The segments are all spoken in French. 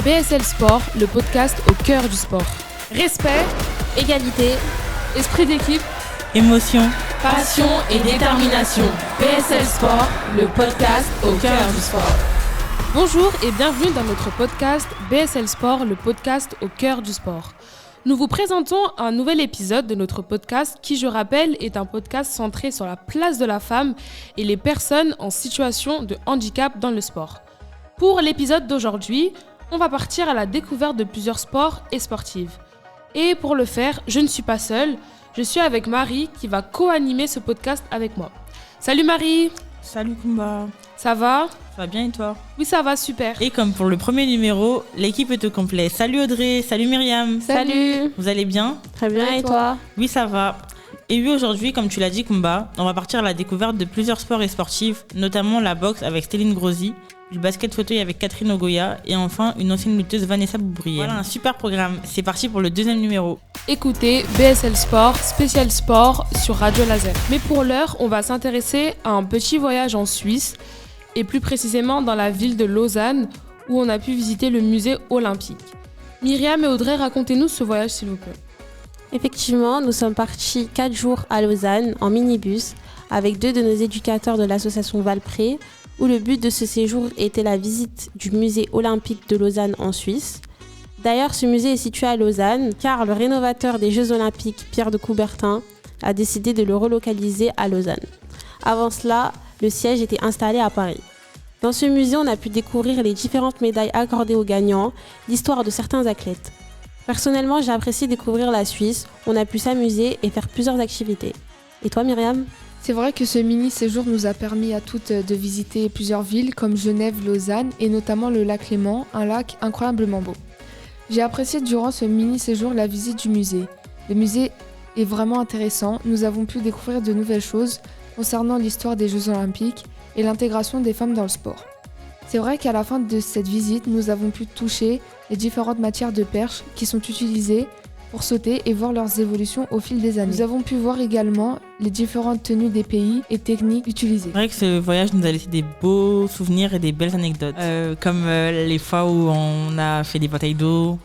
BSL Sport, le podcast au cœur du sport. Respect, égalité, esprit d'équipe, émotion, passion et détermination. BSL Sport, le podcast au cœur du sport. Bonjour et bienvenue dans notre podcast BSL Sport, le podcast au cœur du sport. Nous vous présentons un nouvel épisode de notre podcast qui, je rappelle, est un podcast centré sur la place de la femme et les personnes en situation de handicap dans le sport. Pour l'épisode d'aujourd'hui, on va partir à la découverte de plusieurs sports et sportives. Et pour le faire, je ne suis pas seule, je suis avec Marie qui va co-animer ce podcast avec moi. Salut Marie! Salut Kumba. Ça va? Ça va bien et toi? Oui, ça va, super. Et comme pour le premier numéro, l'équipe est au complet. Salut Audrey, salut Myriam. Salut. Vous allez bien? Très bien, et toi? Oui, ça va. Et oui, aujourd'hui, comme tu l'as dit Kumba, on va partir à la découverte de plusieurs sports et sportifs, notamment la boxe avec Céline Grosy, le basket fauteuil avec Catherine Ogoya et enfin une ancienne lutteuse Vanessa Boubrienne. Voilà un super programme. C'est parti pour le deuxième numéro. Écoutez BSL Sport, spécial sport sur Radio Laser. Mais pour l'heure, on va s'intéresser à un petit voyage en Suisse et plus précisément dans la ville de Lausanne où on a pu visiter le musée olympique. Myriam et Audrey, racontez-nous ce voyage s'il vous plaît. Effectivement, nous sommes partis 4 jours à Lausanne en minibus avec 2 de nos éducateurs de l'association Valpré où le but de ce séjour était la visite du musée olympique de Lausanne en Suisse. D'ailleurs, ce musée est situé à Lausanne car le rénovateur des Jeux olympiques, Pierre de Coubertin, a décidé de le relocaliser à Lausanne. Avant cela, le siège était installé à Paris. Dans ce musée, on a pu découvrir les différentes médailles accordées aux gagnants, l'histoire de certains athlètes. Personnellement, j'ai apprécié découvrir la Suisse, on a pu s'amuser et faire plusieurs activités. Et toi Myriam ? C'est vrai que ce mini-séjour nous a permis à toutes de visiter plusieurs villes comme Genève, Lausanne et notamment le lac Léman, un lac incroyablement beau. J'ai apprécié durant ce mini-séjour la visite du musée. Le musée est vraiment intéressant, nous avons pu découvrir de nouvelles choses concernant l'histoire des Jeux olympiques et l'intégration des femmes dans le sport. C'est vrai qu'à la fin de cette visite, nous avons pu toucher les différentes matières de perche qui sont utilisées pour sauter et voir leurs évolutions au fil des années. Nous avons pu voir également les différentes tenues des pays et techniques utilisées. C'est vrai que ce voyage nous a laissé des beaux souvenirs et des belles anecdotes. Comme les fois où on a fait des batailles d'eau,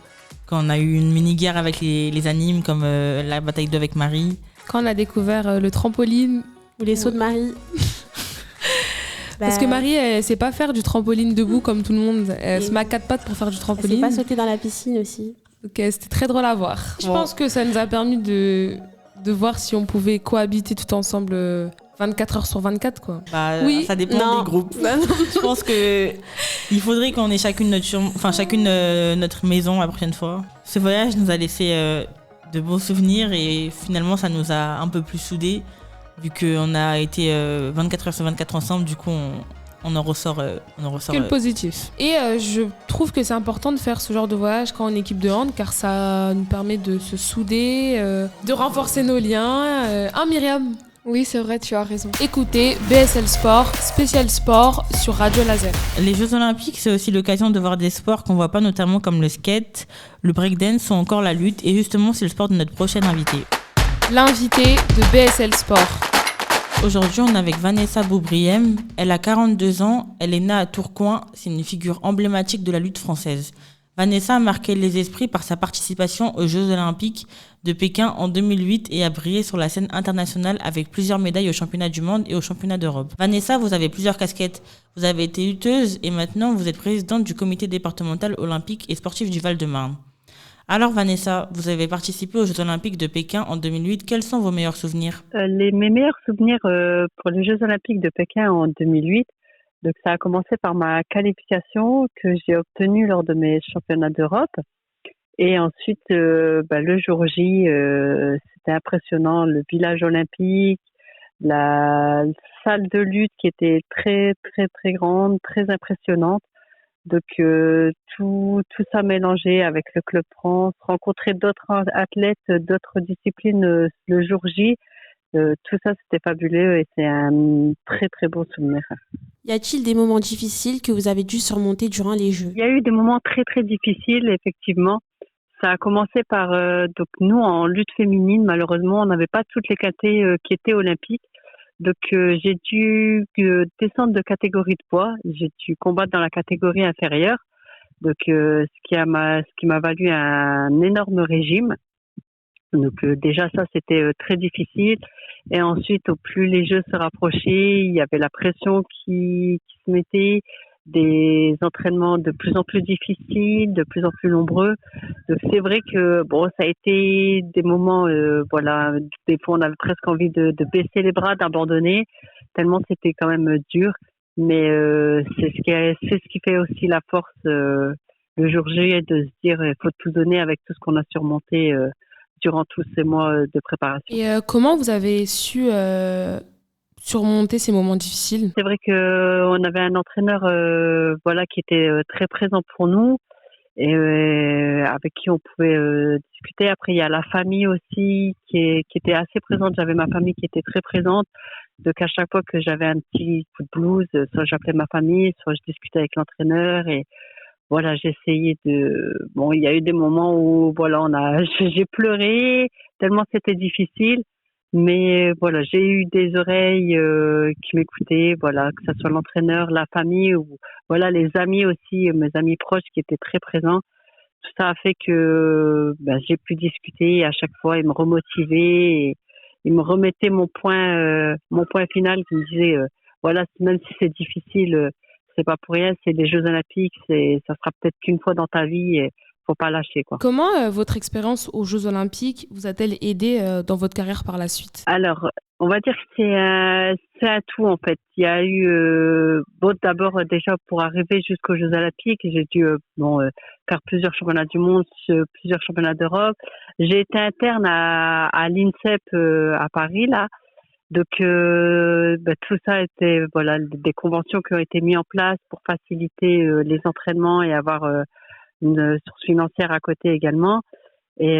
quand on a eu une mini-guerre avec les animes, comme la bataille d'eau avec Marie. Quand on a découvert le trampoline. Ou les sauts de Marie. Parce que Marie, elle sait pas faire du trampoline debout comme tout le monde. Elle se met à 4 pattes pour faire du trampoline. Elle sait pas sauter dans la piscine aussi. Ok, c'était très drôle à voir. Je pense que ça nous a permis de voir si on pouvait cohabiter tout ensemble 24 heures sur 24, quoi. Oui. Ça dépend des groupes. Je pense que il faudrait qu'on ait chacune notre maison la prochaine fois. Ce voyage nous a laissé de beaux souvenirs et finalement ça nous a un peu plus soudés vu qu'on a été 24 heures sur 24 ensemble. Du coup, on en ressort que le positif. Et je trouve que c'est important de faire ce genre de voyage quand on est équipe de hand car ça nous permet de se souder, de renforcer nos liens. Myriam? Oui, c'est vrai, tu as raison. Écoutez BSL Sport, spécial sport sur Radio Laser. Les Jeux Olympiques, c'est aussi l'occasion de voir des sports qu'on voit pas, notamment comme le skate, le breakdance ou encore la lutte. Et justement, c'est le sport de notre prochaine invitée. L'invitée de BSL Sport. Aujourd'hui, on est avec Vanessa Boubrienne. Elle a 42 ans, elle est née à Tourcoing, c'est une figure emblématique de la lutte française. Vanessa a marqué les esprits par sa participation aux Jeux Olympiques de Pékin en 2008 et a brillé sur la scène internationale avec plusieurs médailles aux championnats du monde et aux championnats d'Europe. Vanessa, vous avez plusieurs casquettes. Vous avez été lutteuse et maintenant vous êtes présidente du comité départemental olympique et sportif du Val-de-Marne. Alors Vanessa, vous avez participé aux Jeux Olympiques de Pékin en 2008. Quels sont vos meilleurs souvenirs ? Mes meilleurs souvenirs pour les Jeux Olympiques de Pékin en 2008, donc ça a commencé par ma qualification que j'ai obtenue lors de mes championnats d'Europe. Et ensuite, le jour J, c'était impressionnant, le village olympique, la salle de lutte qui était très, très, très grande, très impressionnante. Donc, tout ça mélangé avec le Club France, rencontrer d'autres athlètes, d'autres disciplines le jour J, tout ça, c'était fabuleux et c'est un très, très beau souvenir. Y a-t-il des moments difficiles que vous avez dû surmonter durant les Jeux ? Il y a eu des moments très, très difficiles, effectivement. Ça a commencé par, donc nous, en lutte féminine, malheureusement, on n'avait pas toutes les catés qui étaient olympiques. Donc, j'ai dû descendre de catégorie de poids. J'ai dû combattre dans la catégorie inférieure. Donc, ce qui m'a valu un énorme régime. Donc, déjà, ça, c'était très difficile. Et ensuite, au plus les Jeux se rapprochaient, il y avait la pression qui se mettait, des entraînements de plus en plus difficiles, de plus en plus nombreux. Donc, c'est vrai que, bon, ça a été des moments, voilà, des fois, on avait presque envie de baisser les bras, d'abandonner, tellement c'était quand même dur. Mais c'est ce qui fait aussi la force le jour J, de se dire il faut tout donner avec tout ce qu'on a surmonté durant tous ces mois de préparation. Et comment vous avez su surmonter ces moments difficiles? C'est vrai qu'on avait un entraîneur voilà, qui était très présent pour nous et avec qui on pouvait discuter. Après, il y a la famille aussi qui était assez présente. J'avais ma famille qui était très présente. Donc, à chaque fois que j'avais un petit coup de blues, soit j'appelais ma famille, soit je discutais avec l'entraîneur et voilà, j'essayais bon, il y a eu des moments où, voilà, j'ai pleuré tellement c'était difficile. Mais voilà, j'ai eu des oreilles qui m'écoutaient, voilà, que ce soit l'entraîneur, la famille ou voilà, les amis aussi, mes amis proches qui étaient très présents. Tout ça a fait que j'ai pu discuter à chaque fois et me remotiver. Et il me remettait mon point final qui me disait voilà, même si c'est difficile, c'est pas pour rien, c'est les Jeux Olympiques, ça sera peut-être qu'une fois dans ta vie et faut pas lâcher, quoi. Comment votre expérience aux Jeux Olympiques vous a-t-elle aidé dans votre carrière par la suite? Alors, on va dire que c'est un tout, en fait. Il y a eu bon, d'abord déjà pour arriver jusqu'aux Jeux Olympiques, j'ai dû faire plusieurs championnats du monde, plusieurs championnats d'Europe. J'ai été interne à l'INSEP à Paris là. Donc tout ça était voilà des conventions qui ont été mises en place pour faciliter les entraînements et avoir une source financière à côté également. Et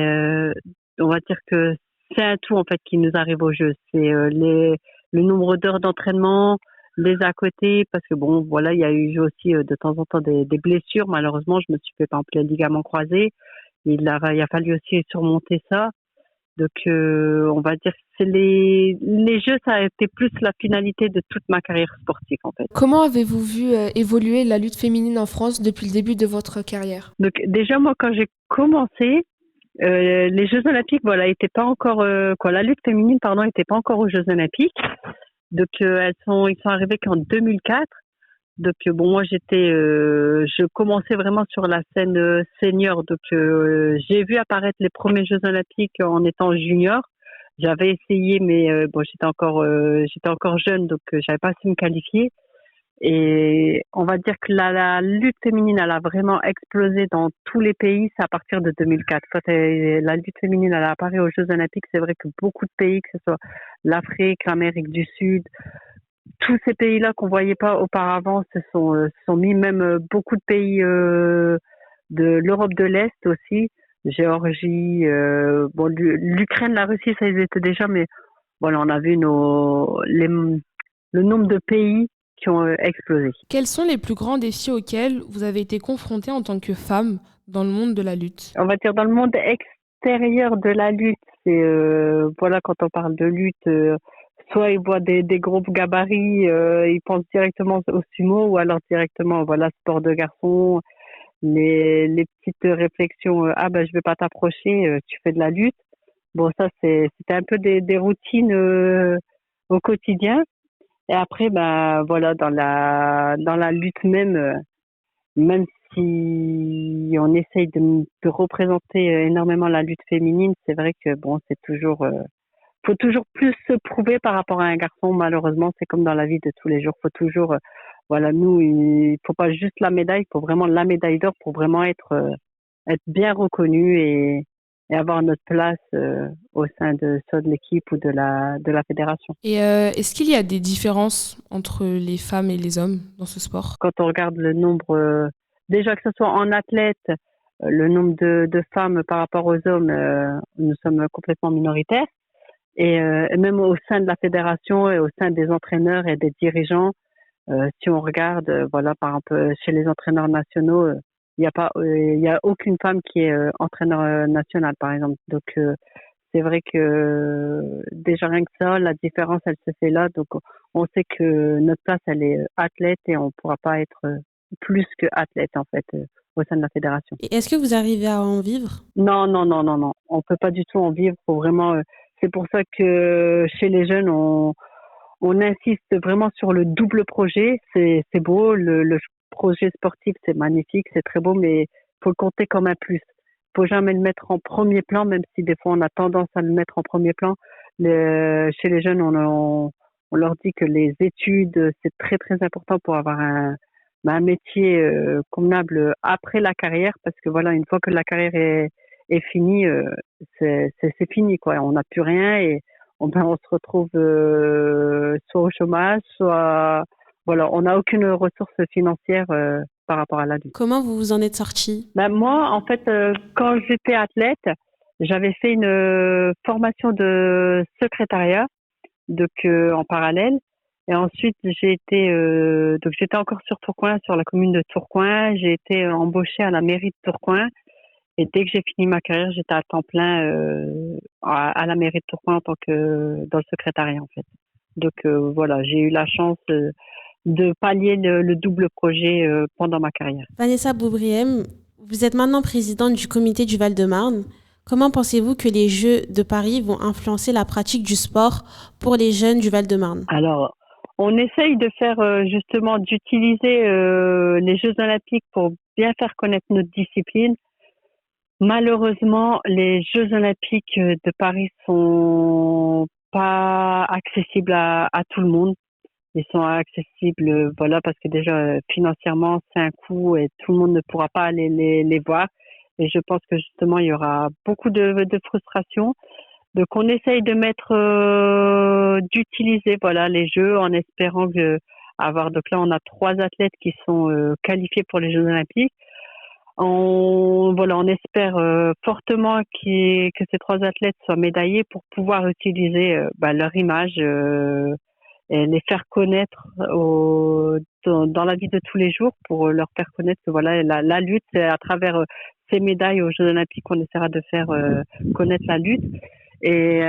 on va dire que c'est un tout en fait qui nous arrive au jeu. C'est le nombre d'heures d'entraînement, les à côté, parce que bon, voilà, il y a eu aussi de temps en temps des blessures. Malheureusement, je me suis fait par exemple les ligaments croisés. Il a fallu aussi surmonter ça. Donc, on va dire que c'est les jeux, ça a été plus la finalité de toute ma carrière sportive, en fait. Comment avez-vous vu évoluer la lutte féminine en France depuis le début de votre carrière? Donc, déjà, moi, quand j'ai commencé, les Jeux Olympiques, voilà, étaient pas encore, la lutte féminine, pardon, était pas encore aux Jeux Olympiques. Donc, ils sont arrivés qu'en 2004. Donc, bon, moi, je commençais vraiment sur la scène senior. Donc, j'ai vu apparaître les premiers Jeux Olympiques en étant junior. J'avais essayé, mais bon, j'étais encore jeune, donc j'avais pas su me qualifier. Et on va dire que la lutte féminine, elle a vraiment explosé dans tous les pays. C'est à partir de 2004. Quand la lutte féminine, elle a apparu aux Jeux Olympiques, c'est vrai que beaucoup de pays, que ce soit l'Afrique, l'Amérique du Sud, tous ces pays-là qu'on voyait pas auparavant se sont mis, même beaucoup de pays de l'Europe de l'Est aussi, Géorgie, bon, l'Ukraine, la Russie, ça ils étaient déjà, mais voilà, on a vu le nombre de pays qui ont explosé. Quels sont les plus grands défis auxquels vous avez été confrontée en tant que femme dans le monde de la lutte? On va dire dans le monde extérieur de la lutte, c'est voilà, quand on parle de lutte, soit ils voient des gros gabarits, ils pensent directement au sumo ou alors directement voilà, sport de garçon, les petites réflexions je vais pas t'approcher, tu fais de la lutte. Bon, ça c'était un peu des routines au quotidien. Et après voilà, dans la lutte même si on essaye de représenter énormément la lutte féminine, c'est vrai que bon, c'est toujours faut toujours plus se prouver par rapport à un garçon. Malheureusement, c'est comme dans la vie de tous les jours. Faut toujours, voilà, nous, il faut pas juste la médaille, il faut vraiment la médaille d'or pour vraiment être bien reconnu et avoir notre place au sein soit de l'équipe ou de la fédération. Et est-ce qu'il y a des différences entre les femmes et les hommes dans ce sport? Quand on regarde le nombre, déjà que ce soit en athlète, le nombre de femmes par rapport aux hommes, nous sommes complètement minoritaires. Et même au sein de la fédération et au sein des entraîneurs et des dirigeants, si on regarde, voilà, par exemple, chez les entraîneurs nationaux, il y a aucune femme qui est entraîneur national, par exemple. Donc, c'est vrai que déjà rien que ça, la différence, elle se fait là. Donc, on sait que notre place, elle est athlète et on ne pourra pas être plus que athlète, en fait. au sein de la fédération. Et est-ce que vous arrivez à en vivre? Non, non, non, non, non. On peut pas du tout en vivre. Faut vraiment. C'est pour ça que chez les jeunes, on insiste vraiment sur le double projet. C'est beau, le projet sportif, c'est magnifique, c'est très beau, mais faut le compter comme un plus. Faut jamais le mettre en premier plan, même si des fois on a tendance à le mettre en premier plan. Chez les jeunes, on leur dit que les études, c'est très très important pour avoir un métier convenable après la carrière, parce que voilà, une fois que la carrière est finie, c'est fini quoi. On n'a plus rien et on se retrouve soit au chômage, soit voilà, on n'a aucune ressource financière par rapport à l'adulte. Comment vous vous en êtes sorti? Ben moi, en fait, quand j'étais athlète, j'avais fait une formation de secrétariat, donc en parallèle. Et ensuite, donc j'étais encore sur Tourcoing, sur la commune de Tourcoing. J'ai été embauchée à la mairie de Tourcoing. Et dès que j'ai fini ma carrière, j'étais à temps plein à la mairie de Tourcoing en tant que dans le secrétariat en fait. Donc voilà, j'ai eu la chance de pallier le double projet pendant ma carrière. Vanessa Boubriem, vous êtes maintenant présidente du comité du Val-de-Marne. Comment pensez-vous que les Jeux de Paris vont influencer la pratique du sport pour les jeunes du Val-de-Marne? Alors, on essaye de faire justement d'utiliser les Jeux Olympiques pour bien faire connaître notre discipline. Malheureusement, les Jeux Olympiques de Paris sont pas accessibles à tout le monde. Ils sont accessibles, voilà, parce que déjà financièrement c'est un coût et tout le monde ne pourra pas aller les voir. Et je pense que justement il y aura beaucoup de frustration. Donc on essaye de d'utiliser voilà les Jeux en espérant avoir. Donc là on a 3 athlètes qui sont qualifiés pour les Jeux Olympiques. On espère fortement que ces 3 athlètes soient médaillés pour pouvoir utiliser leur image et les faire connaître dans la vie de tous les jours pour leur faire connaître que voilà la lutte, c'est à travers ces médailles aux Jeux Olympiques qu'on essaiera de faire connaître la lutte. Et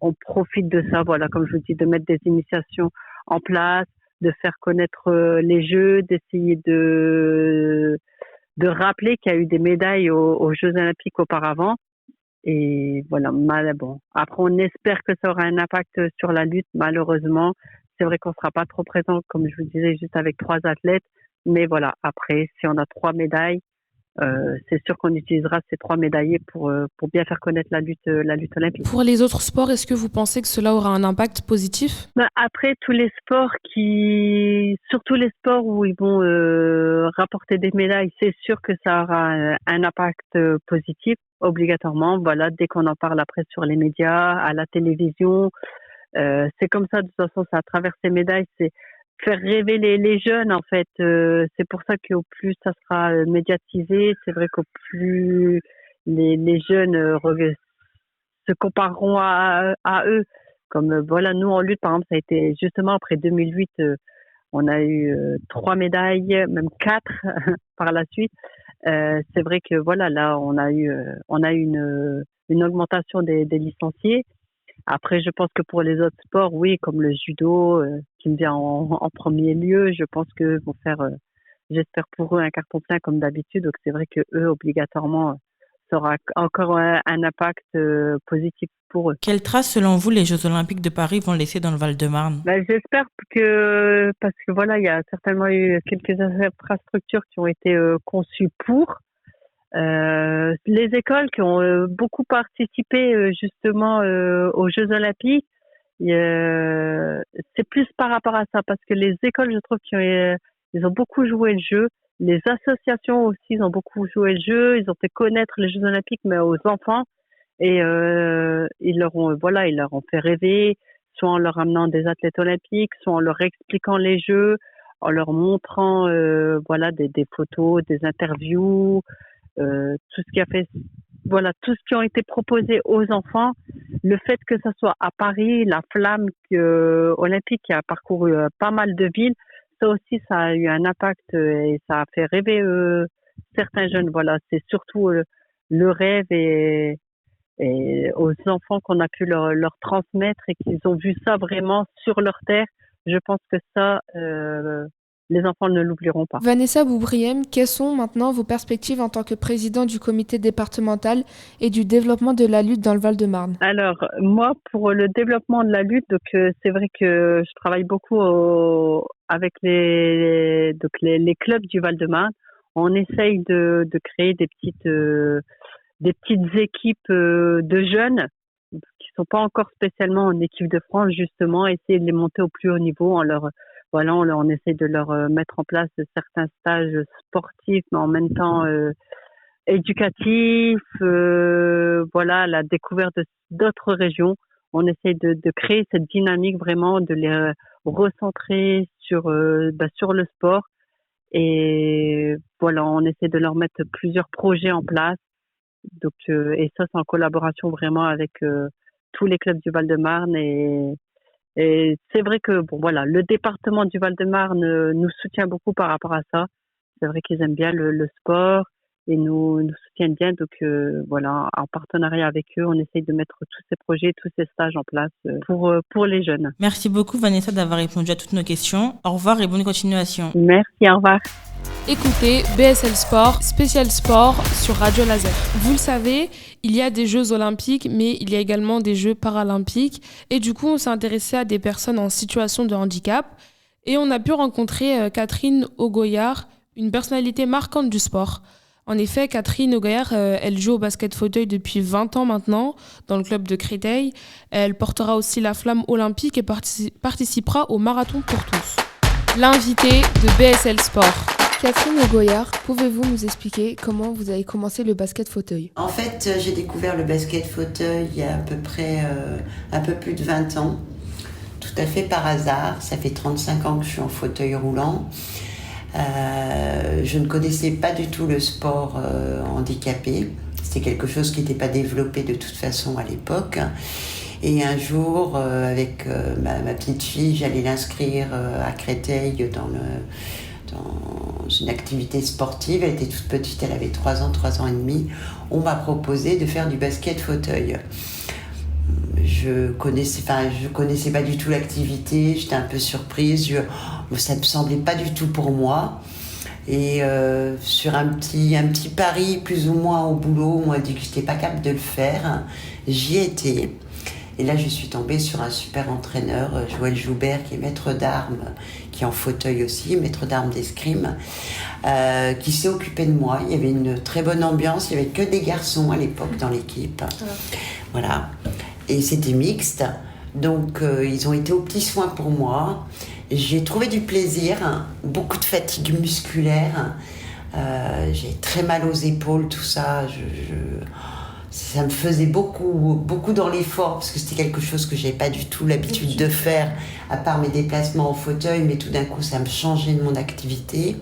on profite de ça, voilà, comme je vous dis, de mettre des initiations en place, de faire connaître les Jeux, d'essayer de rappeler qu'il y a eu des médailles aux Jeux Olympiques auparavant. Et voilà, Après, on espère que ça aura un impact sur la lutte. Malheureusement, c'est vrai qu'on sera pas trop présent, comme je vous disais, juste avec 3 athlètes. Mais voilà, après, si on a 3 médailles, c'est sûr qu'on utilisera ces 3 médaillés pour bien faire connaître la lutte olympique. Pour les autres sports, est-ce que vous pensez que cela aura un impact positif? Après, tous les sports surtout les sports où ils vont rapporter des médailles, c'est sûr que ça aura un impact positif, obligatoirement. Voilà, dès qu'on en parle après sur les médias, à la télévision, c'est comme ça, de toute façon, ça à travers ces médailles, c'est faire rêver les jeunes en fait. C'est pour ça qu'au plus ça sera médiatisé, c'est vrai qu'au plus les jeunes se compareront à eux. Comme voilà, nous en lutte par exemple, ça a été justement après 2008, on a eu 3 médailles, même 4 par la suite. C'est vrai que voilà, là on a eu une augmentation des licenciés. Après, je pense que pour les autres sports, oui, comme le judo, qui me vient en premier lieu, je pense que vont faire, j'espère pour eux, un carton plein comme d'habitude. Donc, c'est vrai que eux, obligatoirement, ça aura encore un impact positif pour eux. Quelle trace, selon vous, les Jeux Olympiques de Paris vont laisser dans le Val-de-Marne? J'espère parce que voilà, il y a certainement eu quelques infrastructures qui ont été conçues pour. Les écoles qui ont beaucoup participé justement aux Jeux Olympiques, c'est plus par rapport à ça, parce que les écoles, je trouve ils ont beaucoup joué le jeu. Les associations aussi, ils ont beaucoup joué le jeu. Ils ont fait connaître les Jeux Olympiques, mais aux enfants, et ils leur ont fait rêver, soit en leur amenant des athlètes olympiques, soit en leur expliquant les Jeux, en leur montrant des photos, des interviews. Tout ce qui a été proposé aux enfants, le fait que ça soit à Paris, la flamme olympique qui a parcouru pas mal de villes, ça aussi, ça a eu un impact et ça a fait rêver certains jeunes. Voilà, c'est surtout le rêve et aux enfants qu'on a pu leur transmettre et qu'ils ont vu ça vraiment sur leur terre. Je pense que ça, les enfants ne l'oublieront pas. Vanessa Boubriem, quelles sont maintenant vos perspectives en tant que présidente du comité départemental et du développement de la lutte dans le Val-de-Marne? Alors, moi, pour le développement de la lutte, donc c'est vrai que je travaille beaucoup avec les clubs du Val-de-Marne. On essaye de créer des petites équipes de jeunes qui sont pas encore spécialement en équipe de France, justement, essayer de les monter au plus haut niveau on essaie de leur mettre en place certains stages sportifs, mais en même temps éducatifs, la découverte d'autres régions. On essaie de créer cette dynamique vraiment, de les recentrer sur le sport. Et voilà, on essaie de leur mettre plusieurs projets en place. Donc, et ça, c'est en collaboration vraiment avec tous les clubs du Val-de-Marne. Et c'est vrai que le département du Val-de-Marne nous soutient beaucoup par rapport à ça. C'est vrai qu'ils aiment bien le sport et nous soutiennent bien. Donc en partenariat avec eux, on essaye de mettre tous ces projets, tous ces stages en place pour les jeunes. Merci beaucoup Vanessa d'avoir répondu à toutes nos questions. Au revoir et bonne continuation. Merci, au revoir. Écoutez BSL Sport, spécial sport sur Radio Laser. Vous le savez, il y a des Jeux olympiques, mais il y a également des Jeux paralympiques. Et du coup, on s'est intéressé à des personnes en situation de handicap. Et on a pu rencontrer Catherine Augoyard, une personnalité marquante du sport. En effet, Catherine Augoyard, elle joue au basket fauteuil depuis 20 ans maintenant, dans le club de Créteil. Elle portera aussi la flamme olympique et participera au marathon pour tous. L'invité de BSL Sport. Catherine Augoyard, pouvez-vous nous expliquer comment vous avez commencé le basket fauteuil? En fait, j'ai découvert le basket fauteuil il y a à peu près un peu plus de 20 ans, tout à fait par hasard. Ça fait 35 ans que je suis en fauteuil roulant. Je ne connaissais pas du tout le sport handicapé. C'était quelque chose qui n'était pas développé de toute façon à l'époque. Et un jour, avec ma petite fille, j'allais l'inscrire à Créteil dans une activité sportive. Elle était toute petite, elle avait 3 ans et demi. On m'a proposé de faire du basket fauteuil. Je connaissais pas du tout l'activité, j'étais un peu surprise, ça me semblait pas du tout pour moi. Et sur un petit pari plus ou moins au boulot, on m'a dit que j'étais pas capable de le faire. J'y étais. Et là, je suis tombée sur un super entraîneur, Joël Joubert, qui est maître d'armes, qui est en fauteuil aussi, maître d'armes d'escrime, qui s'est occupé de moi. Il y avait une très bonne ambiance, il n'y avait que des garçons à l'époque dans l'équipe. Voilà. Et c'était mixte. Donc, ils ont été aux petits soins pour moi. J'ai trouvé du plaisir, beaucoup de fatigue musculaire. J'ai très mal aux épaules, tout ça. Ça me faisait beaucoup dans l'effort, parce que c'était quelque chose que j'avais pas du tout l'habitude de faire, à part mes déplacements en fauteuil, mais tout d'un coup, ça me changeait de mon activité.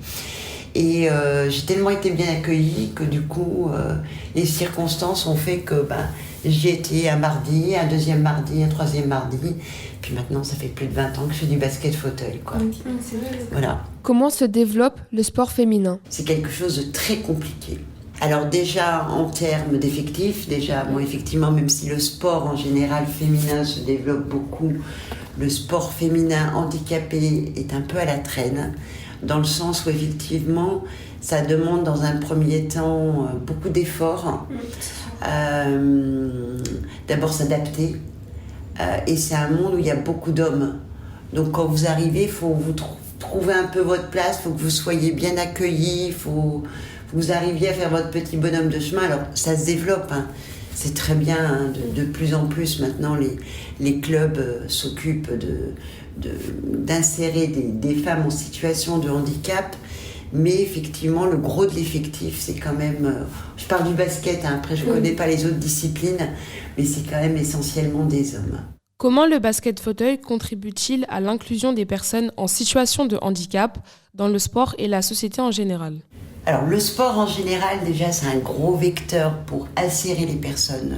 Et j'ai tellement été bien accueillie que du coup, les circonstances ont fait que j'y étais un mardi, un deuxième mardi, un troisième mardi. Puis maintenant, ça fait plus de 20 ans que je fais du basket fauteuil, quoi. Voilà. Comment se développe le sport féminin? C'est quelque chose de très compliqué. Alors déjà, en termes d'effectifs, effectivement, même si le sport en général féminin se développe beaucoup, le sport féminin handicapé est un peu à la traîne, dans le sens où effectivement, ça demande dans un premier temps beaucoup d'efforts. D'abord s'adapter, et c'est un monde où il y a beaucoup d'hommes. Donc quand vous arrivez, il faut vous trouver un peu votre place, il faut que vous soyez bien accueillis, il faut que vous arriviez à faire votre petit bonhomme de chemin. Alors ça se développe, hein. C'est très bien, hein. De plus en plus maintenant les clubs s'occupent d'insérer des femmes en situation de handicap, mais effectivement le gros de l'effectif c'est quand même, je parle du basket, hein. Après je ne connais pas les autres disciplines, mais c'est quand même essentiellement des hommes. Comment le basket fauteuil contribue-t-il à l'inclusion des personnes en situation de handicap dans le sport et la société en général? Alors le sport en général, déjà, c'est un gros vecteur pour insérer les personnes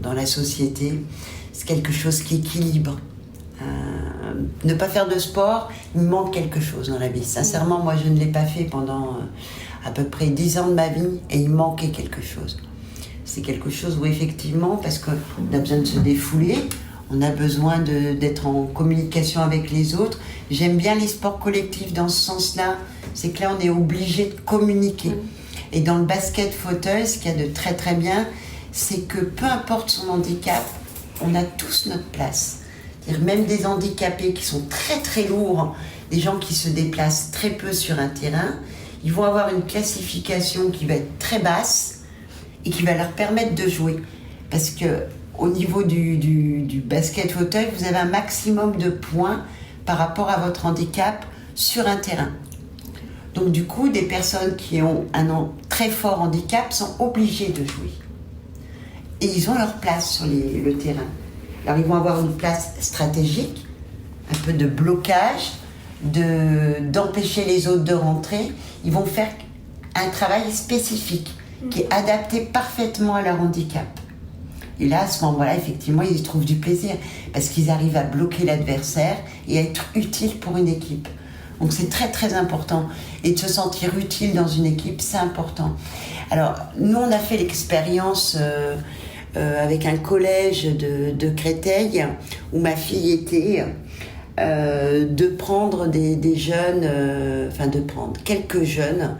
dans la société. C'est quelque chose qui équilibre. Ne pas faire de sport, il manque quelque chose dans la vie. Sincèrement, moi, je ne l'ai pas fait pendant à peu près 10 ans de ma vie et il manquait quelque chose. C'est quelque chose où effectivement, parce qu'on a besoin de se défouler, On a besoin d'être en communication avec les autres. J'aime bien les sports collectifs dans ce sens-là. C'est que là, on est obligé de communiquer. Et dans le basket fauteuil, ce qu'il y a de très très bien, c'est que peu importe son handicap, on a tous notre place. C'est-à-dire même des handicapés qui sont très très lourds, des gens qui se déplacent très peu sur un terrain, ils vont avoir une classification qui va être très basse et qui va leur permettre de jouer. Parce que au niveau du basket fauteuil, vous avez un maximum de points par rapport à votre handicap sur un terrain. Donc du coup, des personnes qui ont un très fort handicap sont obligées de jouer. Et ils ont leur place sur le terrain. Alors ils vont avoir une place stratégique, un peu de blocage, d'empêcher les autres de rentrer. Ils vont faire un travail spécifique qui est adapté parfaitement à leur handicap. Et là, à ce moment-là, effectivement, ils y trouvent du plaisir parce qu'ils arrivent à bloquer l'adversaire et à être utiles pour une équipe. Donc c'est très très important. Et de se sentir utile dans une équipe, c'est important. Alors, nous, on a fait l'expérience avec un collège de Créteil où ma fille était, de prendre des jeunes, de prendre quelques jeunes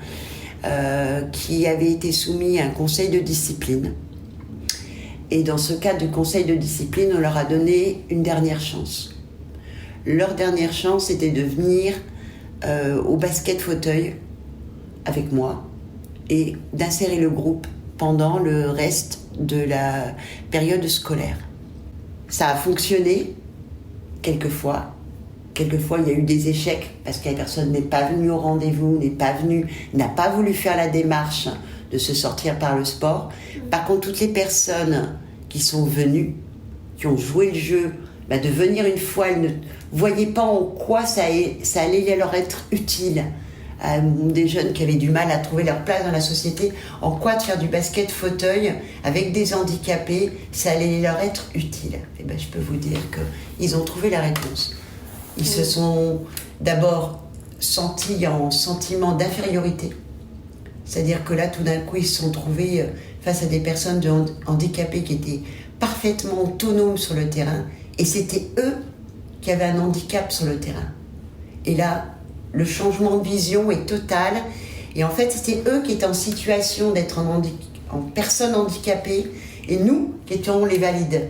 qui avaient été soumis à un conseil de discipline. Et dans ce cadre du conseil de discipline, on leur a donné une dernière chance. Leur dernière chance, c'était de venir au basket fauteuil avec moi et d'insérer le groupe pendant le reste de la période scolaire. Ça a fonctionné quelquefois. Quelquefois, il y a eu des échecs parce que la personne n'est pas venue au rendez-vous, n'a pas voulu faire la démarche de se sortir par le sport. Par contre, toutes les personnes qui sont venues, qui ont joué le jeu, de venir une fois, elles ne voyaient pas en quoi ça allait leur être utile. Des jeunes qui avaient du mal à trouver leur place dans la société, en quoi de faire du basket fauteuil avec des handicapés, ça allait leur être utile. Et je peux vous dire qu'ils ont trouvé la réponse. Ils se sont d'abord sentis en sentiment d'infériorité. C'est-à-dire que là, tout d'un coup, ils se sont trouvés face à des personnes handicapées qui étaient parfaitement autonomes sur le terrain. Et c'était eux qui avaient un handicap sur le terrain. Et là, le changement de vision est total. Et en fait, c'était eux qui étaient en situation d'être en personne handicapée et nous qui étions les valides.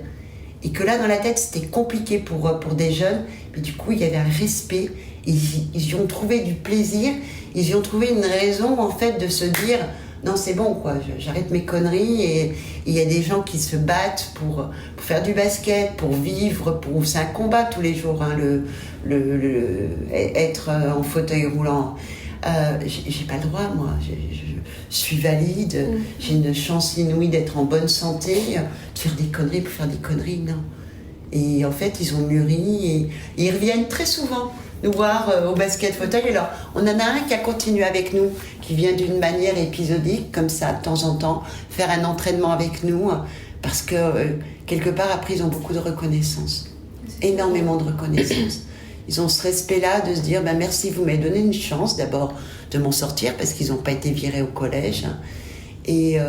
Et que là, dans la tête, c'était compliqué pour des jeunes. Mais du coup, il y avait un respect. Ils y ont trouvé du plaisir. Ils y ont trouvé une raison, en fait, de se dire « Non, c'est bon, quoi. J'arrête mes conneries. » Et il y a des gens qui se battent pour faire du basket, pour vivre. C'est un combat tous les jours, hein, être en fauteuil roulant. J'ai pas le droit, moi. Je suis valide. J'ai une chance inouïe d'être en bonne santé. De faire des conneries pour faire des conneries, non. Et en fait, ils ont mûri et ils reviennent très souvent nous voir au basket fauteuil. Alors, on en a un qui a continué avec nous, qui vient d'une manière épisodique, comme ça, de temps en temps, faire un entraînement avec nous, parce que, quelque part, après, ils ont beaucoup de reconnaissance. Énormément de reconnaissance. Ils ont ce respect-là de se dire, merci, vous m'avez donné une chance, d'abord, de m'en sortir, parce qu'ils n'ont pas été virés au collège. Et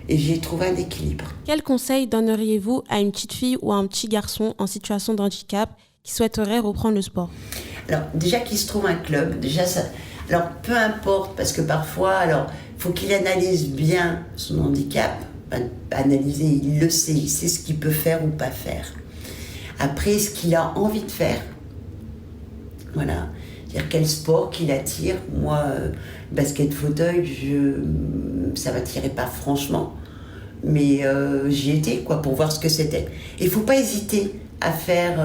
j'ai trouvé un équilibre. Quel conseil donneriez-vous à une petite fille ou à un petit garçon en situation de handicap qui souhaiterait reprendre le sport ? Alors, déjà qu'il se trouve un club, déjà ça. Alors, peu importe, parce que parfois, il faut qu'il analyse bien son handicap. Analyser, il le sait, il sait ce qu'il peut faire ou pas faire. Après, ce qu'il a envie de faire, voilà. C'est-à-dire quel sport qui l'attire. Moi, basket fauteuil, ça m'attirait pas franchement, mais j'y étais, pour voir ce que c'était. Et il faut pas hésiter à faire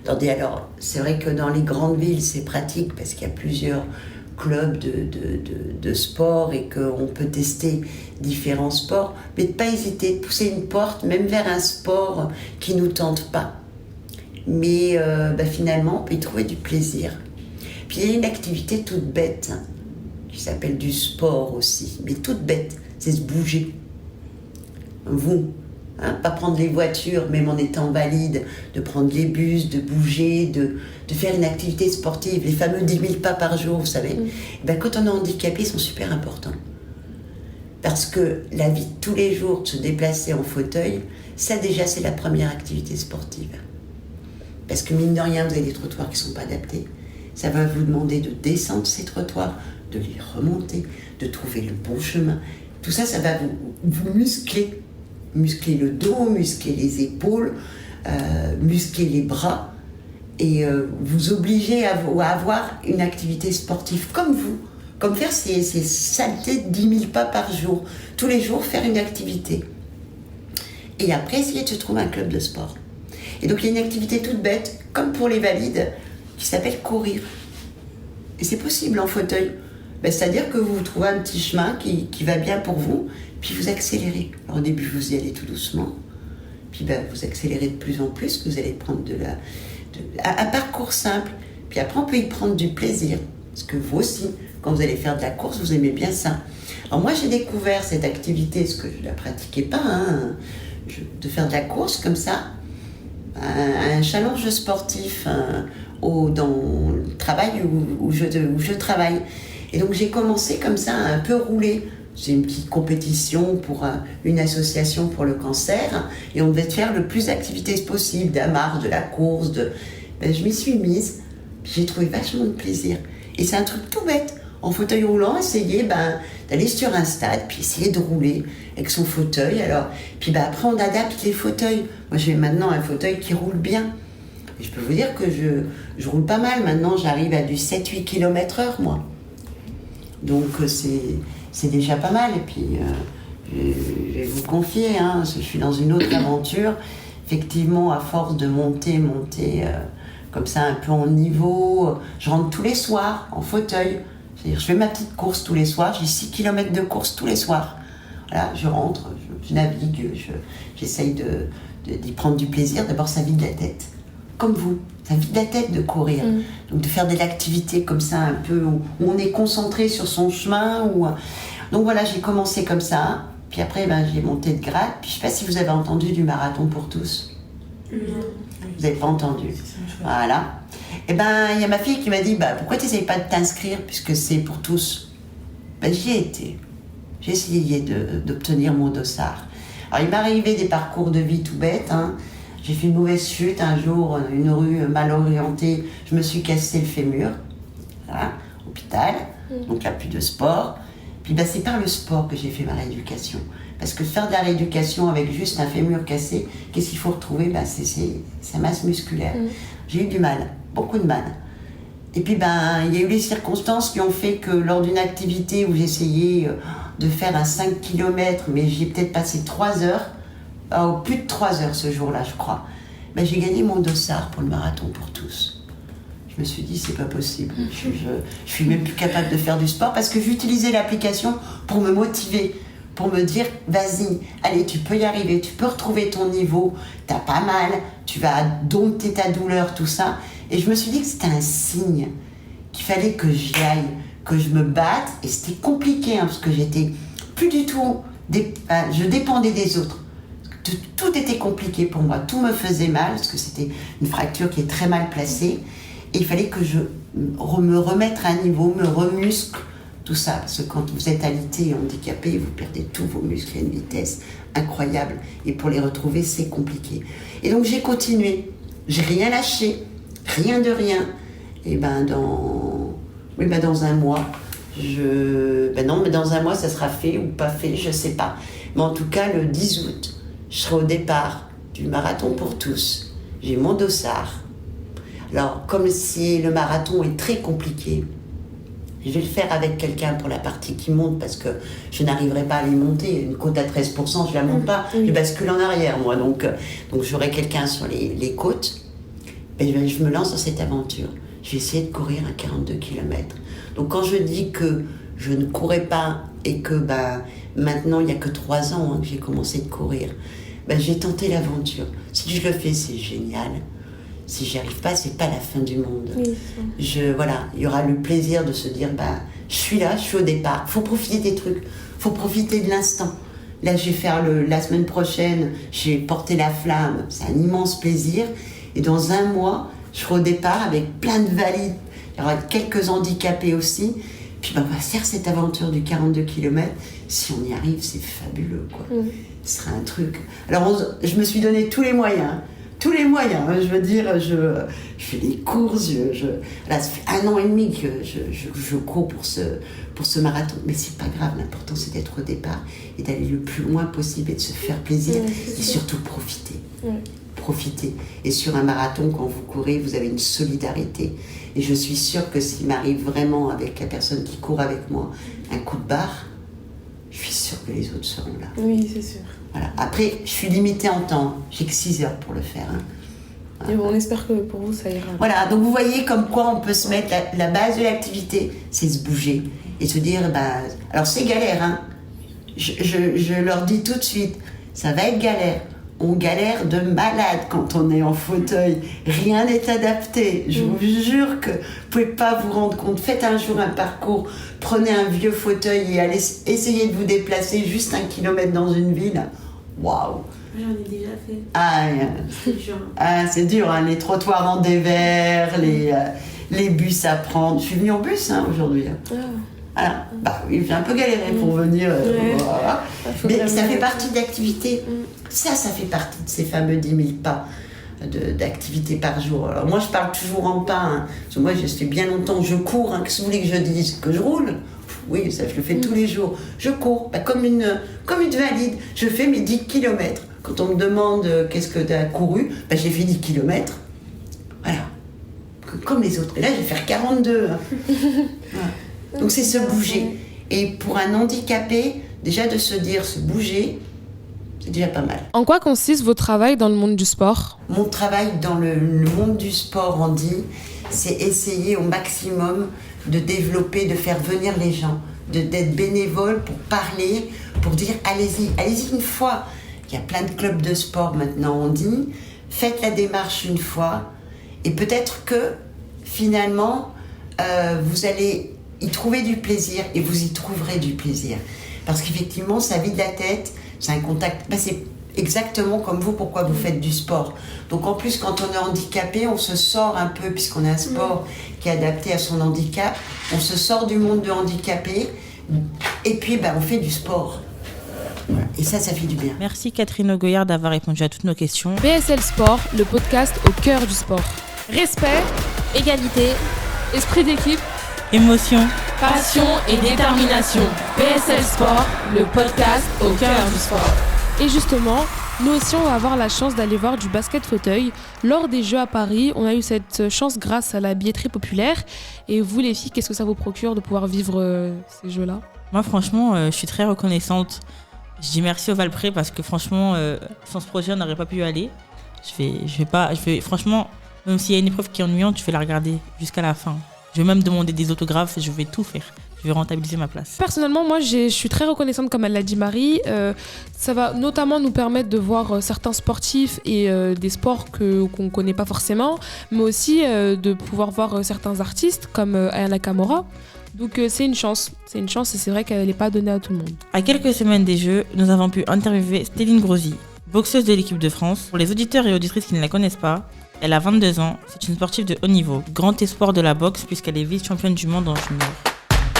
alors, c'est vrai que dans les grandes villes, c'est pratique parce qu'il y a plusieurs clubs de sport et qu'on peut tester différents sports, mais de pas hésiter, de pousser une porte, même vers un sport qui nous tente pas. Mais finalement, on peut y trouver du plaisir. Puis il y a une activité toute bête, qui s'appelle du sport aussi, mais toute bête, c'est se bouger. Pas prendre les voitures, même en étant valide, de prendre les bus, de bouger, de faire une activité sportive, les fameux 10 000 pas par jour, vous savez. Quand on est handicapé, ils sont super importants. Parce que la vie de tous les jours, de se déplacer en fauteuil, ça déjà c'est la première activité sportive. Parce que mine de rien, vous avez des trottoirs qui ne sont pas adaptés. Ça va vous demander de descendre ces trottoirs, de les remonter, de trouver le bon chemin. Tout ça, ça va vous muscler. Muscler le dos, muscler les épaules, muscler les bras. Et vous obliger à avoir une activité sportive comme vous. Comme faire ces saletés de 10 000 pas par jour. Tous les jours, faire une activité. Et après, essayer de se trouver un club de sport. Et donc, il y a une activité toute bête, comme pour les valides, qui s'appelle courir. Et c'est possible en fauteuil. C'est-à-dire que vous trouvez un petit chemin qui va bien pour vous, puis vous accélérez. Alors, au début, vous y allez tout doucement. Puis vous accélérez de plus en plus, vous allez prendre un parcours simple. Puis après, on peut y prendre du plaisir. Parce que vous aussi, quand vous allez faire de la course, vous aimez bien ça. Alors moi, j'ai découvert cette activité, parce que je ne la pratiquais pas, de faire de la course comme ça, un challenge sportif dans le travail où je travaille. Et donc j'ai commencé comme ça à un peu rouler. C'est une petite compétition pour une association pour le cancer, et on devait faire le plus d'activités possible, de la marche, de la course. Je m'y suis mise, j'ai trouvé vachement de plaisir. Et c'est un truc tout bête. En fauteuil roulant, essayer d'aller sur un stade, puis essayer de rouler avec son fauteuil. Puis après, on adapte les fauteuils. Moi, j'ai maintenant un fauteuil qui roule bien. Et je peux vous dire que je roule pas mal. Maintenant, j'arrive à du 7-8 km/h, moi. Donc, c'est déjà pas mal. Et puis, je vais vous confier, je suis dans une autre aventure. Effectivement, à force de monter, comme ça, un peu en niveau, je rentre tous les soirs en fauteuil. C'est-à-dire, je fais ma petite course tous les soirs, j'ai 6 km de course tous les soirs. Voilà, je rentre, je navigue, j'essaye d'y prendre du plaisir. D'abord, ça vide la tête, comme vous. Ça vide la tête de courir. Donc, de faire de l'activité comme ça, un peu, où on est concentré sur son chemin. Donc voilà, j'ai commencé comme ça. Puis après, j'ai monté de grade. Puis je ne sais pas si vous avez entendu du marathon pour tous. Vous n'avez pas entendu. Voilà. Et il y a ma fille qui m'a dit, pourquoi tu n'essayes pas de t'inscrire puisque c'est pour tous. J'y ai été. J'ai essayé d'obtenir mon dossard. Alors il m'est arrivé des parcours de vie tout bêtes. J'ai fait une mauvaise chute un jour, une rue mal orientée. Je me suis cassé le fémur. Voilà, hôpital. Donc là, plus de sport. Puis c'est par le sport que j'ai fait ma rééducation. Parce que faire de la rééducation avec juste un fémur cassé, qu'est-ce qu'il faut retrouver ? C'est sa masse musculaire. J'ai eu du mal, beaucoup de mal. Et puis il y a eu les circonstances qui ont fait que lors d'une activité où j'essayais de faire un 5 km, mais j'ai peut-être passé 3 heures, plus de 3 heures ce jour-là, je crois, j'ai gagné mon dossard pour le marathon pour tous. Je me suis dit, c'est pas possible. Je suis même plus capable de faire du sport parce que j'utilisais l'application pour me motiver, pour me dire, vas-y, allez, tu peux y arriver, tu peux retrouver ton niveau, t'as pas mal, tu vas dompter ta douleur, tout ça. Et je me suis dit que c'était un signe, qu'il fallait que j'y aille, que je me batte. Et c'était compliqué, parce que j'étais plus du tout... je dépendais des autres. Tout était compliqué pour moi, tout me faisait mal, parce que c'était une fracture qui est très mal placée. Et il fallait que je me remette à un niveau, me remuscle, tout ça. Parce que quand vous êtes alité et handicapé, vous perdez tous vos muscles à une vitesse incroyable. Et pour les retrouver, c'est compliqué. Et donc j'ai continué. J'ai rien lâché, rien de rien. Et dans un mois, dans un mois, ça sera fait ou pas fait, je sais pas. Mais en tout cas, le 10 août, je serai au départ du marathon pour tous. J'ai mon dossard. Alors, comme si le marathon est très compliqué, je vais le faire avec quelqu'un pour la partie qui monte parce que je n'arriverai pas à les monter. Une côte à 13%, je ne la monte pas. Je bascule en arrière, moi. Donc j'aurai quelqu'un sur les côtes. Et je me lance dans cette aventure. Je vais essayer de courir à 42 km. Donc, quand je dis que je ne courais pas et que maintenant, il n'y a que 3 ans que j'ai commencé de courir, j'ai tenté l'aventure. Si je le fais, c'est génial. Si j'y arrive pas, c'est pas la fin du monde. Oui, il y aura le plaisir de se dire, je suis là, je suis au départ. Faut profiter des trucs, faut profiter de l'instant. Là, je vais faire la semaine prochaine, je vais porter la flamme, c'est un immense plaisir. Et dans un mois, je serai au départ avec plein de valides. Il y aura quelques handicapés aussi. Puis on va faire cette aventure du 42 km. Si on y arrive, c'est fabuleux, quoi. Ce sera un truc. Alors, je me suis donné tous les moyens. Tous les moyens, hein, je veux dire, je fais des courses. Là, ça fait 1 an et demi que je cours pour ce marathon. Mais c'est pas grave, l'important c'est d'être au départ et d'aller le plus loin possible et de se faire plaisir et surtout profiter. Profiter. Et sur un marathon, quand vous courez, vous avez une solidarité. Et je suis sûre que s'il m'arrive vraiment avec la personne qui court avec moi un coup de barre, je suis sûre que les autres seront là. Oui, c'est sûr. Voilà. Après, je suis limitée en temps. J'ai que 6 heures pour le faire. Voilà. Et bon, on espère que pour vous, ça ira. Voilà, donc vous voyez comme quoi on peut se mettre... La base de l'activité, c'est se bouger. Et se dire, alors c'est galère, hein. Je leur dis tout de suite, ça va être galère. On galère de malade quand on est en fauteuil. Rien n'est adapté. Je vous jure que vous ne pouvez pas vous rendre compte. Faites un jour un parcours, prenez un vieux fauteuil et allez essayer de vous déplacer juste 1 kilomètre dans une ville. Waouh! J'en ai déjà fait. C'est dur. C'est dur, hein, les trottoirs en dévers, les bus à prendre. Je suis venue en bus aujourd'hui. Voilà. Oui, j'ai un peu galéré pour venir. Voilà. Mais ça fait partie de l'activité. Ça fait partie de ces fameux 10 000 pas d'activité par jour. Alors moi, je parle toujours en pas. Hein, parce que moi, je suis bien longtemps que je cours. Hein, qu'est-ce que vous voulez que je dise? Que je roule? Oui, ça, je le fais tous les jours. Je cours, comme une valide. Je fais mes 10 km. Quand on me demande qu'est-ce que tu as couru, j'ai fait 10 km. Voilà. Comme les autres. Et là, je vais faire 42. Hein. Voilà. Donc c'est se bouger. Et pour un handicapé, déjà de se dire se bouger, c'est déjà pas mal. En quoi consiste votre travail dans le monde du sport? Mon travail dans le monde du sport, Andy, c'est essayer au maximum de développer, de faire venir les gens, d'être bénévole pour parler, pour dire allez-y une fois. Il y a plein de clubs de sport maintenant, on dit, faites la démarche une fois et peut-être que finalement vous allez y trouver du plaisir et vous y trouverez du plaisir. Parce qu'effectivement, ça vide la tête, c'est un contact... c'est exactement comme vous, pourquoi vous faites du sport. Donc en plus, quand on est handicapé, on se sort un peu, puisqu'on a un sport qui est adapté à son handicap, on se sort du monde de handicapé, et puis on fait du sport. Voilà. Et ça fait du bien. Merci Catherine Ogoyard d'avoir répondu à toutes nos questions. BSL Sport, le podcast au cœur du sport. Respect, égalité, esprit d'équipe, émotion, passion et détermination. BSL Sport, le podcast au cœur du sport. Et justement, nous aussi on va avoir la chance d'aller voir du basket fauteuil. Lors des Jeux à Paris, on a eu cette chance grâce à la billetterie populaire. Et vous les filles, qu'est-ce que ça vous procure de pouvoir vivre ces Jeux-là? Moi franchement, je suis très reconnaissante. Je dis merci au Valpré parce que franchement, sans ce projet, on n'aurait pas pu y aller. Franchement, même s'il y a une épreuve qui est ennuyante, je vais la regarder jusqu'à la fin. Je vais même demander des autographes, je vais tout faire. Je vais rentabiliser ma place. Personnellement, moi, je suis très reconnaissante, comme elle l'a dit Marie. Ça va notamment nous permettre de voir certains sportifs et des sports qu'on ne connaît pas forcément, mais aussi de pouvoir voir certains artistes comme Aya Nakamura. Donc c'est une chance et c'est vrai qu'elle n'est pas donnée à tout le monde. À quelques semaines des Jeux, nous avons pu interviewer Stelline Grosy, boxeuse de l'équipe de France. Pour les auditeurs et auditrices qui ne la connaissent pas, elle a 22 ans, c'est une sportive de haut niveau, grand espoir de la boxe puisqu'elle est vice-championne du monde en junior.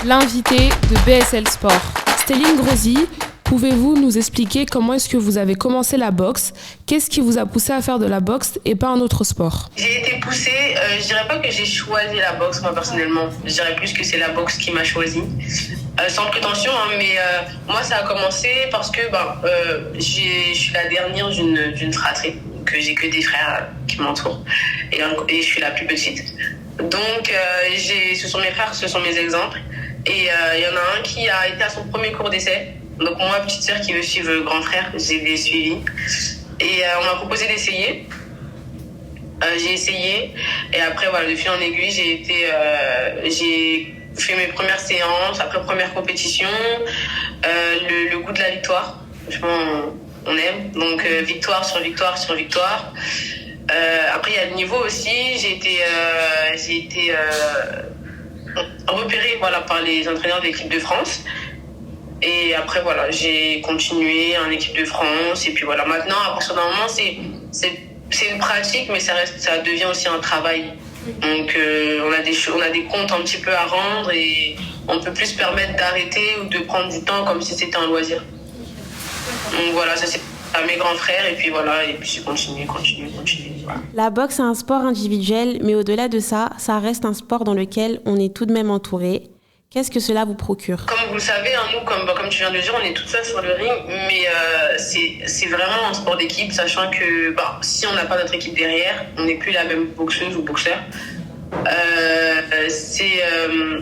L'invitée de BSL Sport, Stelline Grosy, pouvez-vous nous expliquer comment est-ce que vous avez commencé la boxe? Qu'est-ce qui vous a poussé à faire de la boxe et pas un autre sport? J'ai été poussée, je dirais pas que j'ai choisi la boxe moi personnellement, je dirais plus que c'est la boxe qui m'a choisi. Sans prétention, hein, mais moi ça a commencé parce que je suis la dernière d'une fratrie, que j'ai que des frères qui m'entourent et je suis la plus petite. Donc ce sont mes frères, ce sont mes exemples. Et il y en a un qui a été à son premier cours d'essai. Donc moi, petite sœur qui veut suivre grand frère, j'ai suivi. Et on m'a proposé d'essayer. J'ai essayé. Et après, voilà, de fil en aiguille, j'ai fait mes premières séances, après première compétition. Le goût de la victoire. Franchement, on aime. Donc victoire sur victoire sur victoire. Après, il y a le niveau aussi. J'ai été repérée par les entraîneurs de l'équipe de France. Et après, j'ai continué en équipe de France. Et puis voilà, maintenant, à partir d'un moment, c'est une pratique, mais ça devient aussi un travail. Donc on a des comptes un petit peu à rendre et on peut plus se permettre d'arrêter ou de prendre du temps comme si c'était un loisir. Donc voilà, ça c'est à mes grands frères et puis voilà, et puis continue. Voilà. La boxe est un sport individuel, mais au-delà de ça, ça reste un sport dans lequel on est tout de même entouré. Qu'est-ce que cela vous procure ? Comme vous le savez, nous, comme tu viens de le dire, on est tout seul sur le ring, mais c'est vraiment un sport d'équipe, sachant que si on n'a pas notre équipe derrière, on n'est plus la même boxeuse ou boxeur. C'est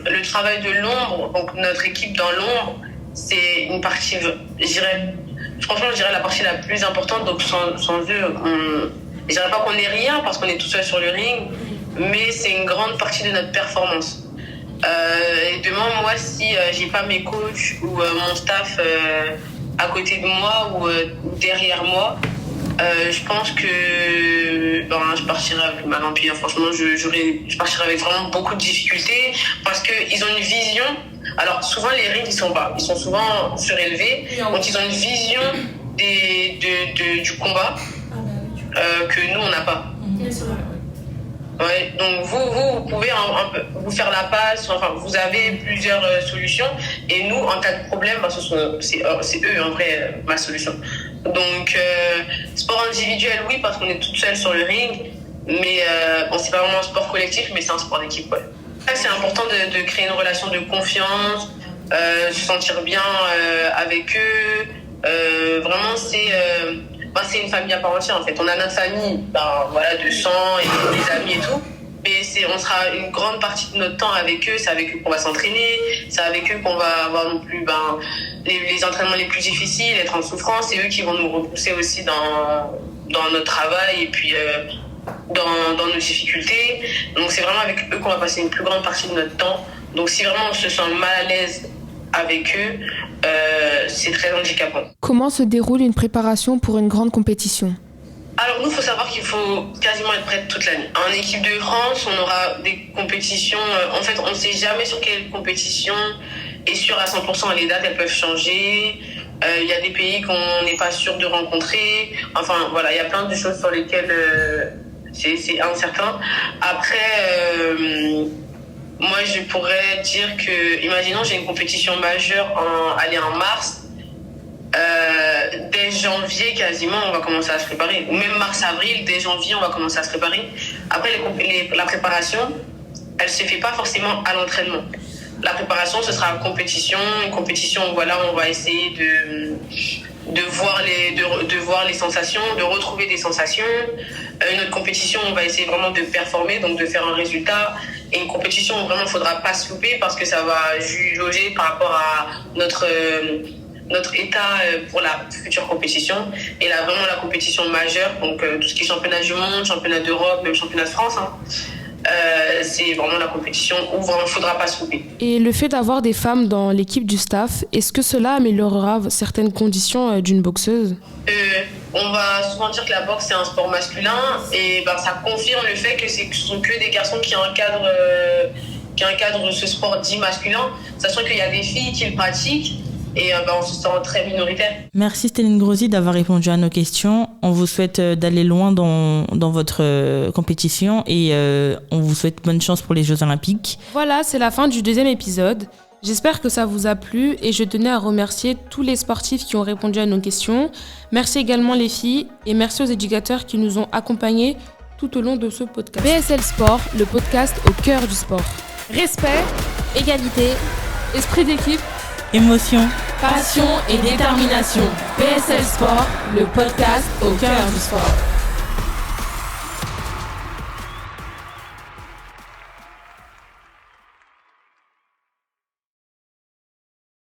le travail de l'ombre, donc notre équipe dans l'ombre, c'est une partie, je dirais la partie la plus importante, donc sans eux, je dirais pas qu'on n'est rien parce qu'on est tout seul sur le ring, mais c'est une grande partie de notre performance. Et demain, moi, si j'ai pas mes coachs ou mon staff à côté de moi ou derrière moi, je pense que je partirai avec ma lampe. Franchement, je partirai avec vraiment beaucoup de difficultés parce qu'ils ont une vision. Alors, souvent, les rings, ils sont souvent surélevés. Donc, ils ont une vision du combat que nous, on n'a pas. Ouais, donc vous pouvez un peu vous faire la passe, enfin vous avez plusieurs solutions et nous en cas de problème c'est eux en vrai ma solution. Donc sport individuel oui parce qu'on est toute seule sur le ring, mais c'est pas vraiment un sport collectif mais c'est un sport d'équipe ouais. C'est important de créer une relation de confiance, se sentir bien avec eux, vraiment c'est une famille à part entière en fait. On a notre famille de sang et des amis et tout. Mais on sera une grande partie de notre temps avec eux. C'est avec eux qu'on va s'entraîner. C'est avec eux qu'on va avoir non plus les entraînements les plus difficiles, être en souffrance. C'est eux qui vont nous repousser aussi dans notre travail et puis dans nos difficultés. Donc c'est vraiment avec eux qu'on va passer une plus grande partie de notre temps. Donc si vraiment on se sent mal à l'aise avec eux, c'est très handicapant. Comment se déroule une préparation pour une grande compétition ? Alors nous, il faut savoir qu'il faut quasiment être prête toute l'année. En équipe de France, on aura des compétitions. En fait, on ne sait jamais sur quelle compétition est sûre à 100%. Les dates, elles peuvent changer. Il y a des pays qu'on n'est pas sûr de rencontrer. Enfin, voilà, il y a plein de choses sur lesquelles c'est incertain. Après... moi, je pourrais dire que, imaginons, j'ai une compétition majeure en mars. Dès janvier, quasiment, on va commencer à se préparer. Ou même mars-avril, dès janvier, on va commencer à se préparer. Après, la préparation, elle ne se fait pas forcément à l'entraînement. La préparation, ce sera une compétition où voilà, on va essayer de voir les sensations, de retrouver des sensations. Une autre compétition, on va essayer vraiment de performer, donc de faire un résultat. Et une compétition où vraiment il ne faudra pas se louper parce que ça va jauger par rapport à notre état pour la future compétition. Et là, vraiment la compétition majeure, donc tout ce qui est championnat du monde, championnat d'Europe, même championnat de France, c'est vraiment la compétition où vraiment il ne faudra pas se louper. Et le fait d'avoir des femmes dans l'équipe du staff, est-ce que cela améliorera certaines conditions d'une boxeuse ? On va souvent dire que la boxe c'est un sport masculin et ça confirme le fait que ce sont que des garçons qui encadrent ce sport dit masculin, sachant qu'il y a des filles qui le pratiquent et on se sent très minoritaire. Merci Stéline Grosy d'avoir répondu à nos questions. On vous souhaite d'aller loin dans votre compétition et on vous souhaite bonne chance pour les Jeux Olympiques. Voilà, c'est la fin du 2e épisode. J'espère que ça vous a plu et je tenais à remercier tous les sportifs qui ont répondu à nos questions. Merci également les filles et merci aux éducateurs qui nous ont accompagnés tout au long de ce podcast. BSL Sport, le podcast au cœur du sport. Respect, Égalité, esprit d'équipe, émotion, passion et détermination. BSL Sport, le podcast au cœur du sport.